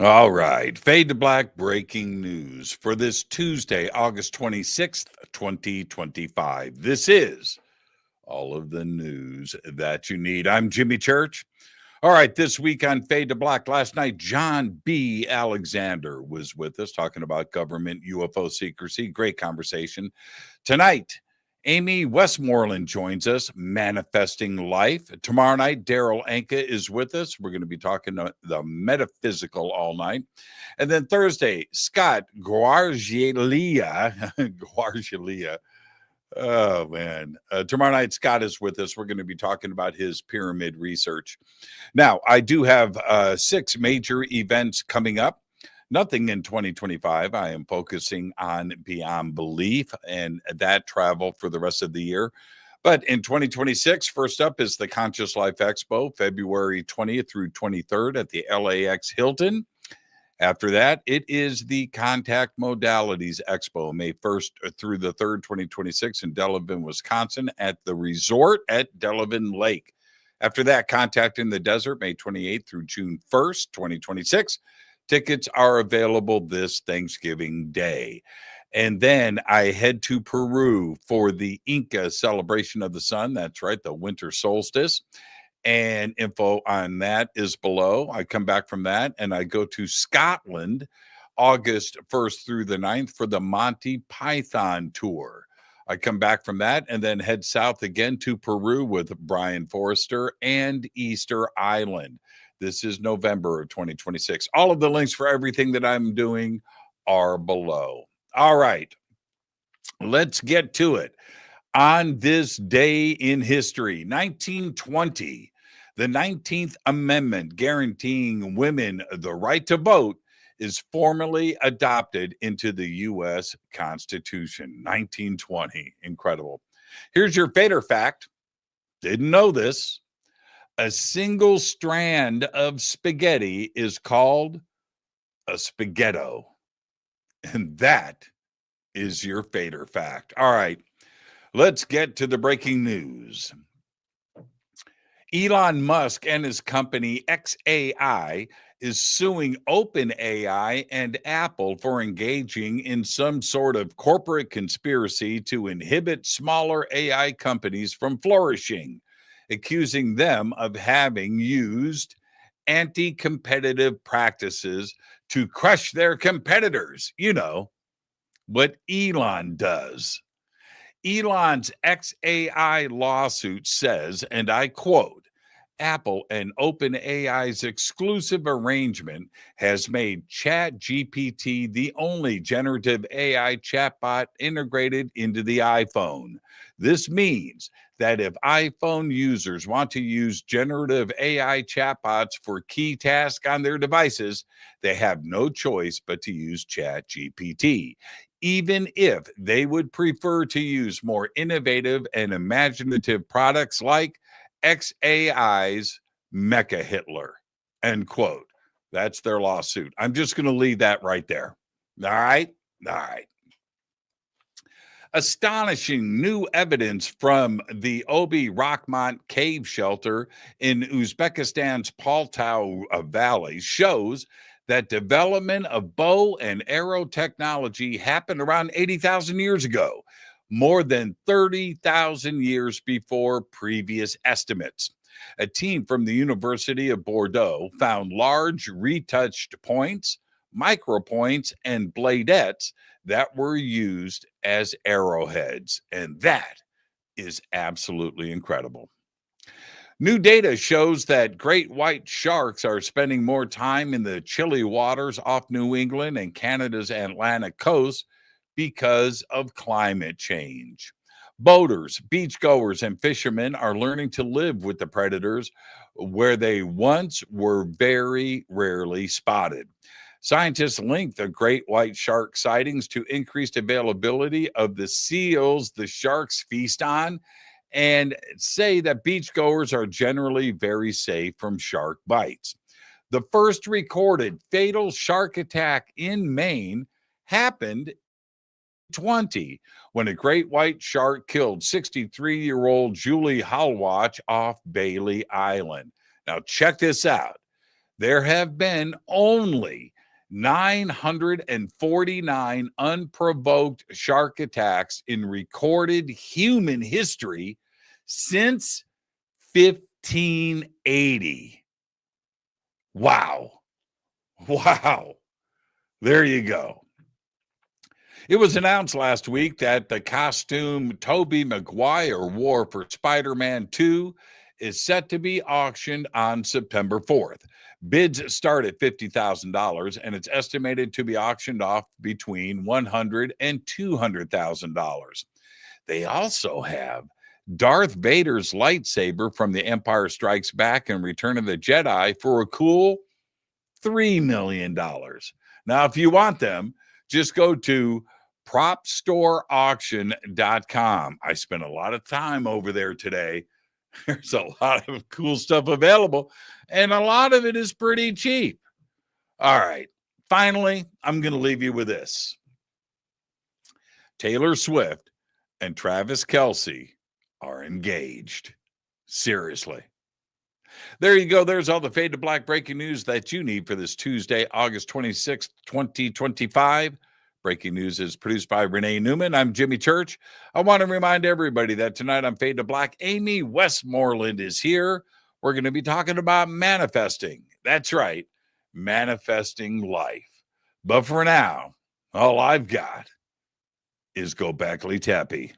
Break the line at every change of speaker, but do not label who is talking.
All right. Fade to black breaking news for this Tuesday, August 26th, 2025. This is all of the news that you need. I'm Jimmy Church. All right. This week on Fade to Black, last night, John B. Alexander was with us talking about government UFO secrecy. Great conversation. Tonight, Amy Westmoreland joins us, Manifesting Life. Tomorrow night, Daryl Inca is with us. We're going to be talking the metaphysical all night. And then Thursday, Scott Guarglia. Guarglia. Oh, man. Tomorrow night, Scott is with us. We're going to be talking about his pyramid research. Now, I do have 6 major events coming up. Nothing in 2025. I am focusing on Beyond Belief and that travel for the rest of the year. But in 2026, first up is the Conscious Life Expo, February 20th through 23rd at the LAX Hilton. After that, it is the Contact Modalities Expo, May 1st through the 3rd, 2026 in Delavan, Wisconsin at the resort at Delavan Lake. After that, Contact in the Desert, May 28th through June 1st, 2026. Tickets are available this Thanksgiving Day. And then I head to Peru for the Inca celebration of the sun. That's right, the winter solstice. And info on that is below. I come back from that and I go to Scotland August 1st through the 9th for the Monty Python tour. I come back from that and then head south again to Peru with Brian Forrester and Easter Island. This is November of 2026. All of the links for everything that I'm doing are below. All right, let's get to it. On this day in history, 1920, the 19th Amendment guaranteeing women the right to vote is formally adopted into the U.S. Constitution. 1920. Incredible. Here's your fader fact. Didn't know this. A single strand of spaghetti is called a spaghetto. And that is your fader fact. All right, let's get to the breaking news. Elon Musk and his company XAI is suing OpenAI and Apple for engaging in some sort of corporate conspiracy to inhibit smaller AI companies from flourishing, accusing them of having used anti-competitive practices to crush their competitors. You know, what Elon does. Elon's XAI lawsuit says, and I quote, Apple and OpenAI's exclusive arrangement has made ChatGPT the only generative AI chatbot integrated into the iPhone. This means that if iPhone users want to use generative AI chatbots for key tasks on their devices, they have no choice but to use ChatGPT, even if they would prefer to use more innovative and imaginative products like XAI's Mecha Hitler, end quote. That's their lawsuit. I'm just going to leave that right there. All right. All right. Astonishing new evidence from the Obi Rockmont cave shelter in Uzbekistan's Paltau Valley shows that development of bow and arrow technology happened around 80,000 years ago, more than 30,000 years before previous estimates. A team from the University of Bordeaux found large retouched points, micropoints, and bladettes that were used as arrowheads. And that is absolutely incredible. New data shows that great white sharks are spending more time in the chilly waters off New England and Canada's Atlantic coast because of climate change. Boaters, beachgoers, and fishermen are learning to live with the predators where they once were very rarely spotted. Scientists link the great white shark sightings to increased availability of the seals the sharks feast on and say that beachgoers are generally very safe from shark bites. The first recorded fatal shark attack in Maine happened in 2020 when a great white shark killed 63-year-old Julie Halwach off Bailey Island. Now check this out. There have been only 949 unprovoked shark attacks in recorded human history since 1580. Wow. Wow. There you go. It was announced last week that the costume Tobey Maguire wore for Spider-Man 2 is set to be auctioned on September 4th. Bids start at $50,000, and it's estimated to be auctioned off between $100,000 and $200,000. They also have Darth Vader's lightsaber from The Empire Strikes Back and Return of the Jedi for a cool $3 million. Now, if you want them, just go to propstoreauction.com. I spent a lot of time over there today. There's a lot of cool stuff available, and a lot of it is pretty cheap. All right. Finally, I'm going to leave you with this. Taylor Swift and Travis Kelce are engaged. Seriously. There you go. There's all the Fade to Black breaking news that you need for this Tuesday, August 26th, 2025. Breaking news is produced by Renee Neumann. I'm Jimmy Church. I want to remind everybody that tonight on Fade to Black, Amy Westmoreland is here. We're going to be talking about manifesting. That's right, manifesting life. But for now, all I've got is Go Backley Tappy.